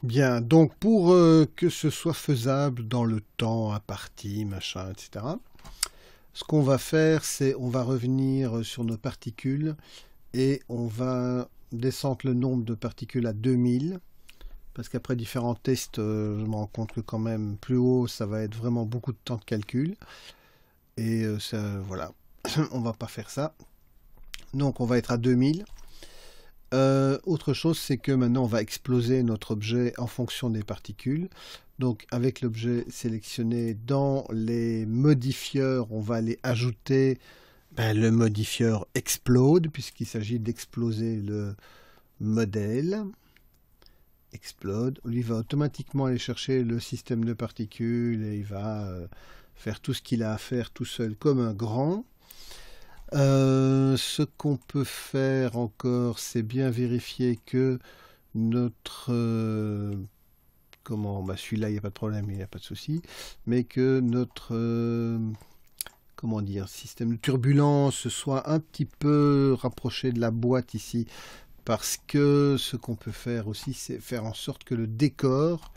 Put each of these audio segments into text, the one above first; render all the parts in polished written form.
Bien, donc pour que ce soit faisable dans le temps, imparti, machin, etc., ce qu'on va faire, c'est on va revenir sur nos particules et on va descendre le nombre de particules à 2000, parce qu'après différents tests, je me rends compte que quand même plus haut, ça va être vraiment beaucoup de temps de calcul. Et ça, voilà, on va pas faire ça. Donc on va être à 2000. Autre chose, c'est que maintenant on va exploser notre objet en fonction des particules. Donc avec l'objet sélectionné dans les modifieurs, on va aller ajouter le modifieur explode, puisqu'il s'agit d'exploser le modèle. Explode. Il va automatiquement aller chercher le système de particules et il va faire tout ce qu'il a à faire tout seul comme un grand. Ce qu'on peut faire encore, c'est bien vérifier que notre... comment, celui-là, il n'y a pas de problème, il n'y a pas de souci, mais que notre... comment dire, système de turbulence soit un petit peu rapproché de la boîte ici, parce que ce qu'on peut faire aussi, c'est faire en sorte que le décor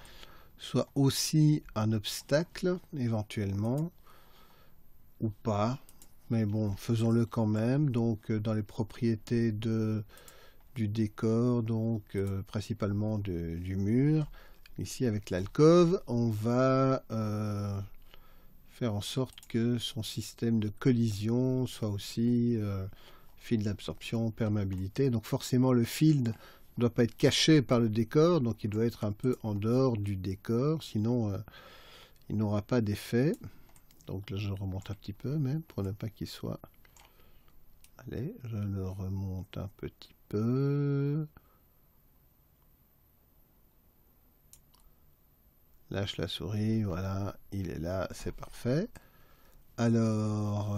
soit aussi un obstacle, éventuellement, ou pas. Mais bon, faisons-le quand même. Donc, dans les propriétés du décor, donc principalement du mur, ici avec l'alcôve, on va faire en sorte que son système de collision soit aussi field d'absorption, perméabilité. Donc forcément, le field ne doit pas être caché par le décor, donc il doit être un peu en dehors du décor, sinon il n'aura pas d'effet. Donc là, je remonte un petit peu, même, pour ne pas qu'il soit... Allez, je le remonte un petit peu. Lâche la souris, voilà, il est là, c'est parfait. Alors,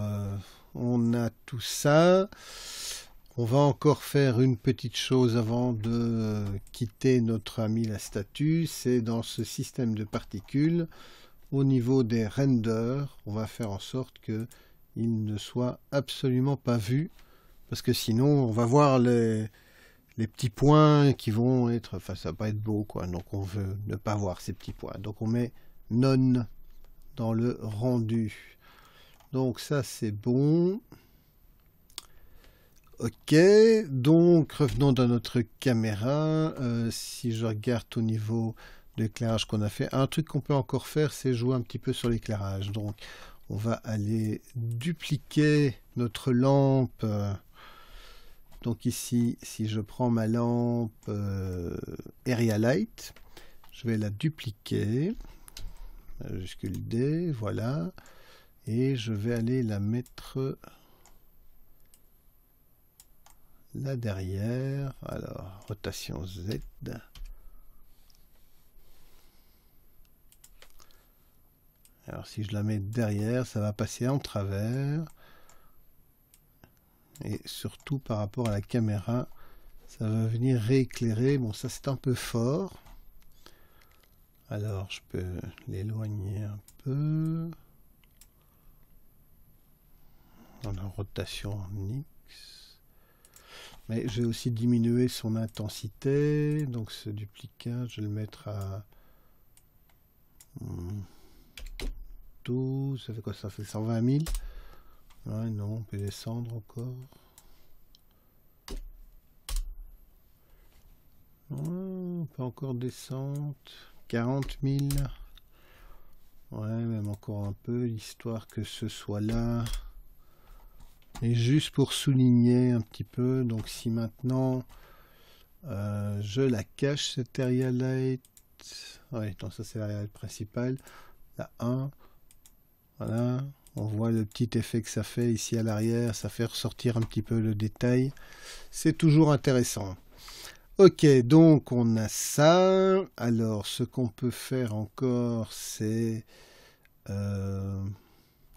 on a tout ça. On va encore faire une petite chose avant de quitter notre ami la statue. C'est dans ce système de particules, au niveau des renders, on va faire en sorte que il ne soit absolument pas vu, parce que sinon on va voir les petits points qui vont être, enfin ça va pas être beau quoi, donc on veut ne pas voir ces petits points, donc on met none dans le rendu. Donc ça c'est bon. Ok, donc revenons dans notre caméra. Si je regarde au niveau de l'éclairage qu'on a fait, un truc qu'on peut encore faire, c'est jouer un petit peu sur l'éclairage. Donc on va aller dupliquer notre lampe. Donc ici, si je prends ma lampe Area Light, je vais la dupliquer. Majuscule D, voilà. Et je vais aller la mettre là derrière. Alors, rotation Z. Alors si je la mets derrière, ça va passer en travers. Et surtout par rapport à la caméra, ça va venir rééclairer. Bon, ça c'est un peu fort. Alors je peux l'éloigner un peu. Dans la rotation en X. Mais je vais aussi diminuer son intensité. Donc ce duplicat, je vais le mettre à 12. Ça fait quoi? Ça fait 120 000. Ouais, non, on peut descendre encore. Ouais, on peut encore descendre. 40 000. Ouais, même encore un peu, histoire que ce soit là. Et juste pour souligner un petit peu, donc si maintenant je la cache cette area light, ouais, donc ça c'est l'area light principale, la 1, voilà, on voit le petit effet que ça fait ici à l'arrière, ça fait ressortir un petit peu le détail, c'est toujours intéressant. Ok, donc on a ça. Alors ce qu'on peut faire encore, c'est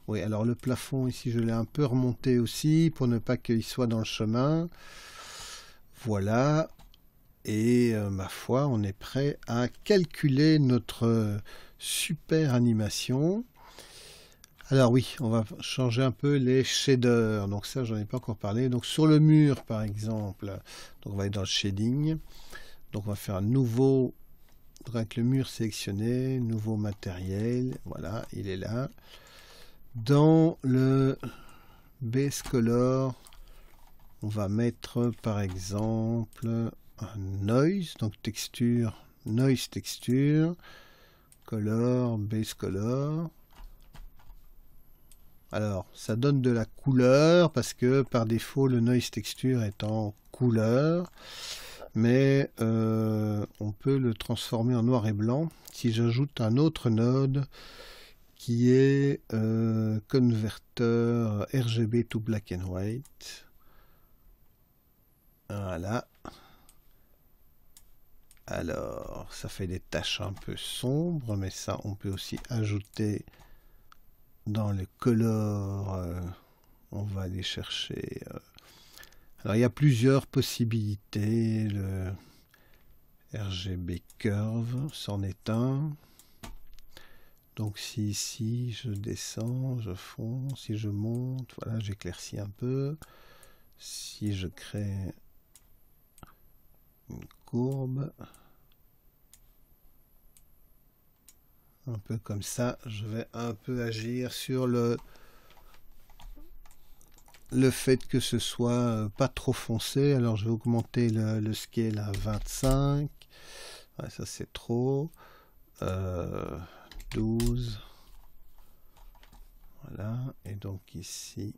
oui, alors le plafond ici, je l'ai un peu remonté aussi pour ne pas qu'il soit dans le chemin. Voilà. Et ma foi, on est prêt à calculer notre super animation. Alors oui, on va changer un peu les shaders. Donc ça, j'en ai pas encore parlé. Donc sur le mur, par exemple, donc on va aller dans le shading. Donc on va faire un nouveau avec le mur sélectionné, nouveau matériel, voilà, il est là. Dans le base color, on va mettre par exemple un noise, donc texture, noise texture, color, base color. Alors, ça donne de la couleur parce que par défaut, le noise texture est en couleur. Mais on peut le transformer en noir et blanc si j'ajoute un autre node qui est converteur RGB to black and white. Voilà. Alors, ça fait des taches un peu sombres, mais ça, on peut aussi ajouter dans le color. On va aller chercher. Alors, il y a plusieurs possibilités. Le RGB Curve, c'en est un. Donc, si ici, je descends, je fonds, si je monte, voilà, j'éclaircis un peu. Si je crée une courbe, un peu comme ça, je vais un peu agir sur le fait que ce soit pas trop foncé. Alors, je vais augmenter le scale à 25. Ouais, ça, c'est trop. 12. Voilà. Et donc, ici...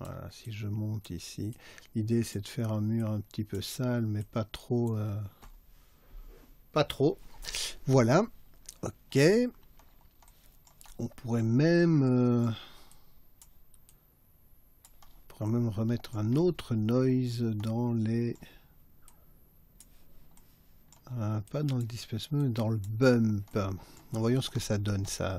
Voilà, si je monte ici, l'idée c'est de faire un mur un petit peu sale, mais pas trop. Pas trop. Voilà. Ok. On pourrait même remettre un autre noise dans les. Pas dans le displacement, mais dans le bump. Voyons ce que ça donne ça.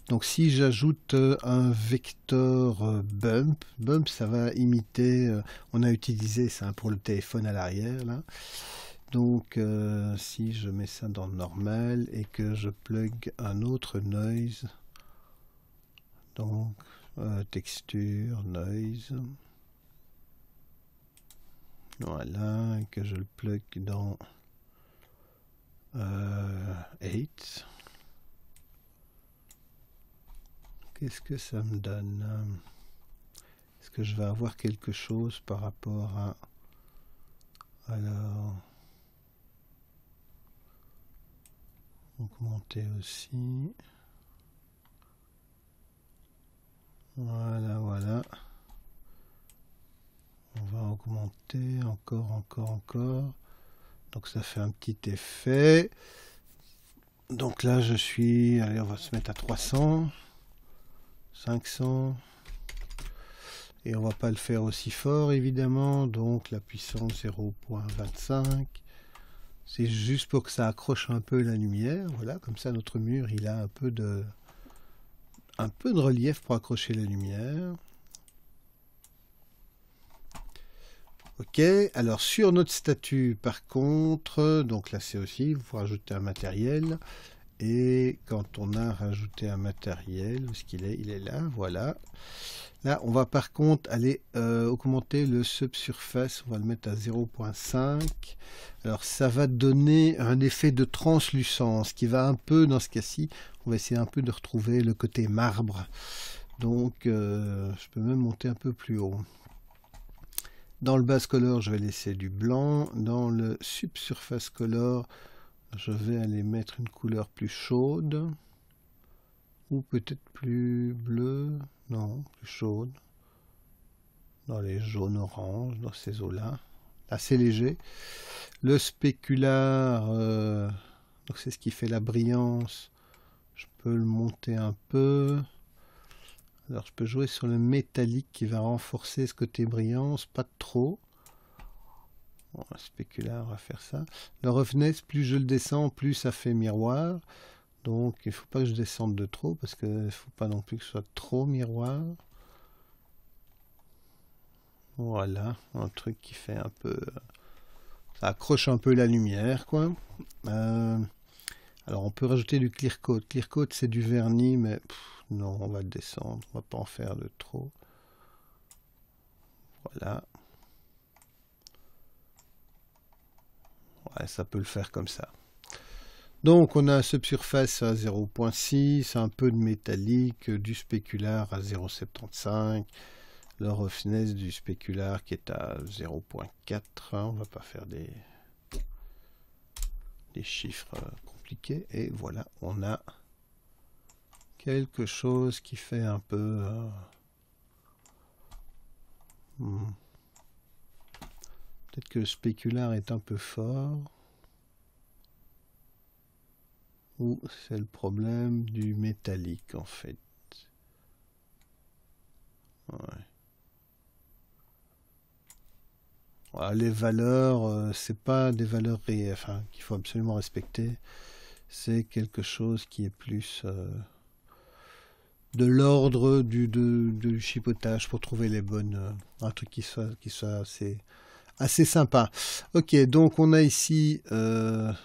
Donc si j'ajoute un vecteur bump, ça va imiter, on a utilisé ça pour le téléphone à l'arrière là. Donc si je mets ça dans normal et que je plug un autre noise, donc texture, noise, voilà, et que je le plug dans 8. Qu'est-ce que ça me donne? Est-ce que je vais avoir quelque chose par rapport à... Alors... Augmenter aussi. Voilà, voilà. On va augmenter encore. Donc ça fait un petit effet. Donc là, je suis... Allez, on va se mettre à 300. 500. Et on va pas le faire aussi fort, évidemment. Donc la puissance 0.25. C'est juste pour que ça accroche un peu la lumière. Voilà, comme ça, notre mur, il a un peu de relief pour accrocher la lumière. Ok, alors sur notre statue, par contre, donc là c'est aussi, il faut rajouter un matériel. Et quand on a rajouté un matériel, où est-ce qu'il est? Il est là, voilà. Là, on va par contre aller augmenter le subsurface, on va le mettre à 0.5. Alors ça va donner un effet de translucence qui va un peu, dans ce cas-ci, on va essayer un peu de retrouver le côté marbre. Donc je peux même monter un peu plus haut. Dans le base color, je vais laisser du blanc. Dans le subsurface color, je vais aller mettre une couleur plus chaude. Ou peut-être plus bleue. Non, plus chaude. Dans les jaunes oranges, dans ces eaux-là. Assez léger. Le spécular, donc c'est ce qui fait la brillance. Je peux le monter un peu. Alors je peux jouer sur le métallique qui va renforcer ce côté brillance, pas trop. Bon, spécular, on va faire ça. Le roughness, plus je le descends, plus ça fait miroir. Donc il ne faut pas que je descende de trop, parce qu'il ne faut pas non plus que ce soit trop miroir. Voilà, un truc qui fait un peu... Ça accroche un peu la lumière, quoi. Alors on peut rajouter du clear coat. Clear coat c'est du vernis, mais non, on va le descendre, on va pas en faire de trop. Voilà. Ouais, ça peut le faire comme ça. Donc on a un subsurface à 0.6, un peu de métallique, du spécular à 0.75, le roughness du spécular qui est à 0.4. On va pas faire des chiffres compliqués. Et voilà, on a quelque chose qui fait un peu... Peut-être que le spécular est un peu fort. Ou c'est le problème du métallique en fait. Ouais. Voilà, les valeurs, c'est pas des valeurs réelles, enfin, qu'il faut absolument respecter. C'est quelque chose qui est plus de l'ordre du chipotage pour trouver les bonnes, un truc qui soit assez sympa. Ok, donc on a ici,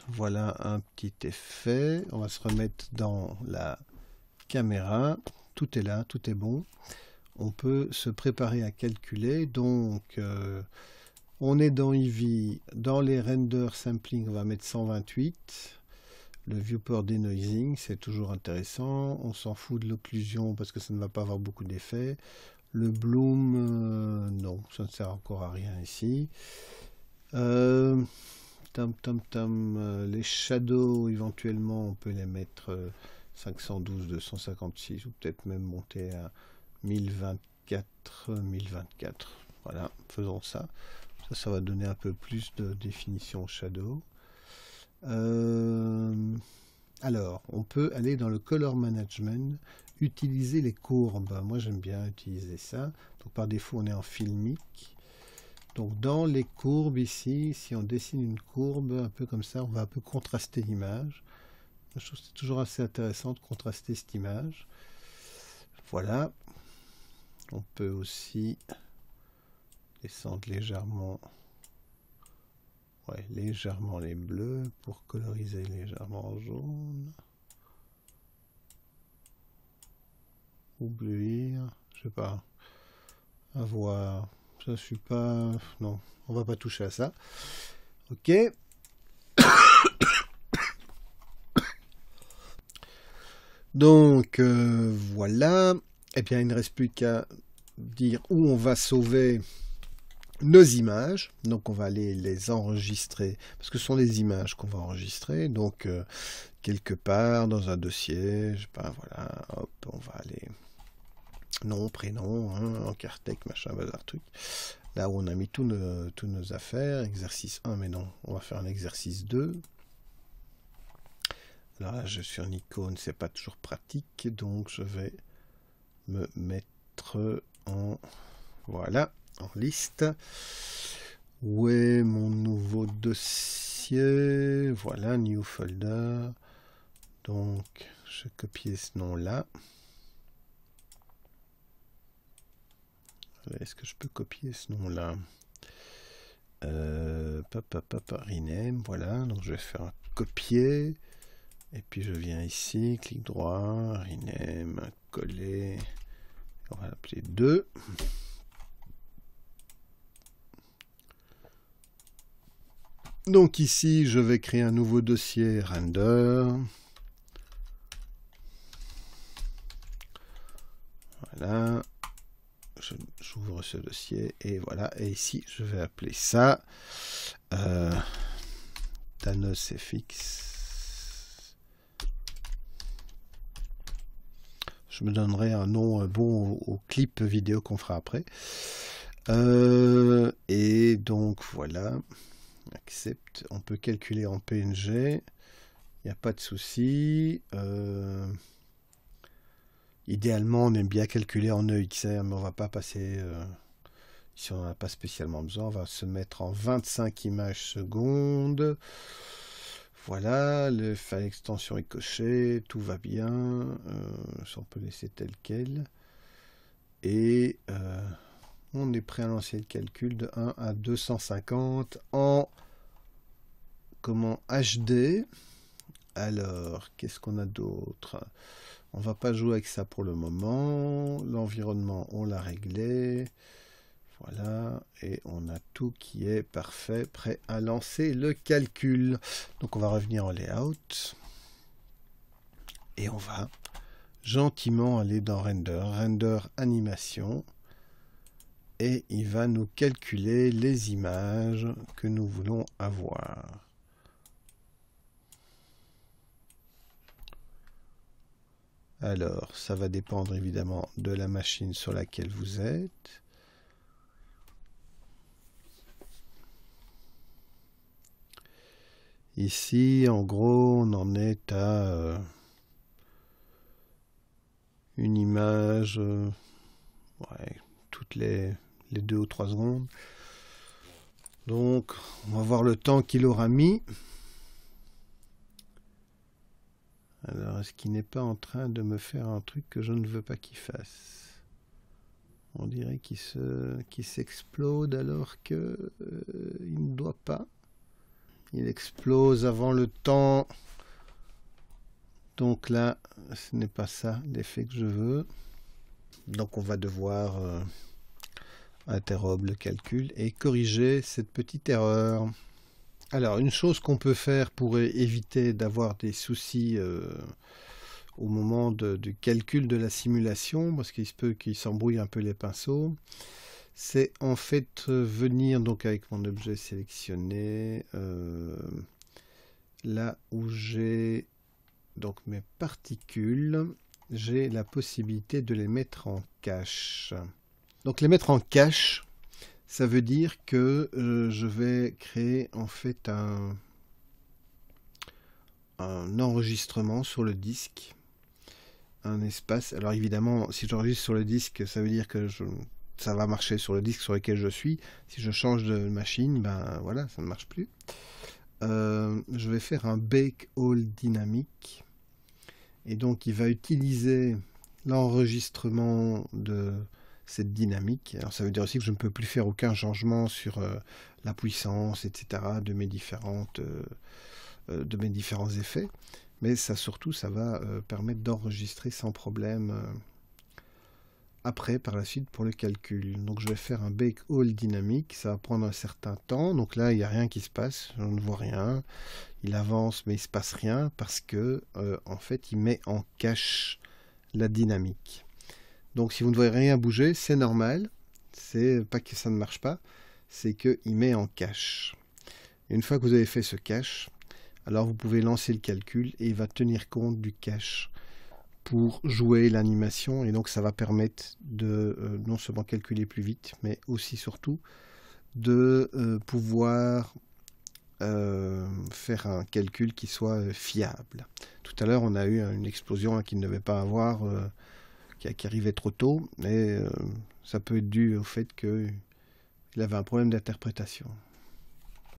voilà un petit effet. On va se remettre dans la caméra. Tout est là, tout est bon. On peut se préparer à calculer. Donc, on est dans Eevee. Dans les render sampling, on va mettre 128. Le viewport denoising, c'est toujours intéressant. On s'en fout de l'occlusion parce que ça ne va pas avoir beaucoup d'effets. Le bloom, non, ça ne sert encore à rien ici. Les shadows, éventuellement, on peut les mettre 512, 256 ou peut-être même monter à 1024, 1024. Voilà, faisons ça. Ça va donner un peu plus de définition au shadow. Alors, on peut aller dans le color management, utiliser les courbes. Moi, j'aime bien utiliser ça. Donc, par défaut, on est en filmique. Donc, dans les courbes ici, si on dessine une courbe un peu comme ça, on va un peu contraster l'image. Je trouve que c'est toujours assez intéressant de contraster cette image. Voilà. On peut aussi descendre légèrement. Ouais, légèrement les bleus pour coloriser légèrement en jaune. Ou bleuir, je sais pas. À voir. Ça, je suis pas... Non, on va pas toucher à ça. Ok. Donc, voilà. Eh bien, il ne reste plus qu'à dire où on va sauver nos images. Donc on va aller les enregistrer parce que ce sont les images qu'on va enregistrer. Donc quelque part dans un dossier, je sais pas, voilà, hop, on va aller nom, prénom, hein, Encartec, machin, bazar, truc. Là où on a mis tous nos affaires, exercice 1, mais non, on va faire un exercice 2. Alors là, je suis en icône, c'est pas toujours pratique, donc je vais me mettre en... Voilà, en liste. Où est mon nouveau dossier? Voilà, new folder. Donc, je copie ce nom-là. Est-ce que je peux copier ce nom-là? Rename, voilà. Donc, je vais faire un copier. Et puis, je viens ici, clic droit, rename, coller. On va l'appeler 2. Donc ici, je vais créer un nouveau dossier render. Voilà. J'ouvre ce dossier et voilà. Et ici, je vais appeler ça ThanosFX. Je me donnerai un nom bon au clip vidéo qu'on fera après. Et donc voilà. Accepte. On peut calculer en PNG. Il n'y a pas de souci. Idéalement, on aime bien calculer en EXR, mais on va pas passer... si on n'en a pas spécialement besoin, on va se mettre en 25 images secondes. Voilà, le file extension est coché, tout va bien. Ça, on peut laisser tel quel. Et on est prêt à lancer le calcul de 1 à 250 en HD. Alors, qu'est-ce qu'on a d'autre? On va pas jouer avec ça pour le moment. L'environnement, on l'a réglé. Voilà, et on a tout qui est parfait, prêt à lancer le calcul. Donc on va revenir en layout et on va gentiment aller dans render animation, et il va nous calculer les images que nous voulons avoir. Alors, ça va dépendre évidemment de la machine sur laquelle vous êtes. Ici, en gros, on en est à une image ouais, toutes les 2 ou 3 secondes. Donc, on va voir le temps qu'il aura mis. Alors, est-ce qu'il n'est pas en train de me faire un truc que je ne veux pas qu'il fasse? On dirait qu'il s'explose alors que il ne doit pas. Il explose avant le temps. Donc là, ce n'est pas ça l'effet que je veux. Donc on va devoir interrompre le calcul et corriger cette petite erreur. Alors, une chose qu'on peut faire pour éviter d'avoir des soucis au moment du calcul de la simulation, parce qu'il se peut qu'il s'embrouille un peu les pinceaux, c'est en fait venir donc avec mon objet sélectionné, là où j'ai donc mes particules, j'ai la possibilité de les mettre en cache. Donc les mettre en cache, ça veut dire que je vais créer en fait un enregistrement sur le disque, un espace. Alors évidemment, si j'enregistre sur le disque, ça veut dire que ça va marcher sur le disque sur lequel je suis. Si je change de machine, ben voilà, ça ne marche plus. Je vais faire un bake all dynamique, et donc il va utiliser l'enregistrement de cette dynamique. Alors ça veut dire aussi que je ne peux plus faire aucun changement sur la puissance, etc. de mes différents effets, mais ça surtout ça va permettre d'enregistrer sans problème après par la suite pour le calcul. Donc je vais faire un bake all dynamique, ça va prendre un certain temps. Donc là il n'y a rien qui se passe, je ne vois rien, il avance mais il ne se passe rien parce que en fait il met en cache la dynamique. Donc si vous ne voyez rien bouger, c'est normal, c'est pas que ça ne marche pas, c'est qu'il met en cache. Et une fois que vous avez fait ce cache, alors vous pouvez lancer le calcul et il va tenir compte du cache pour jouer l'animation, et donc ça va permettre de non seulement calculer plus vite, mais aussi surtout de pouvoir faire un calcul qui soit fiable. Tout à l'heure on a eu une explosion qu'il ne devait pas avoir, qui arrivait trop tôt, mais ça peut être dû au fait qu'il avait un problème d'interprétation.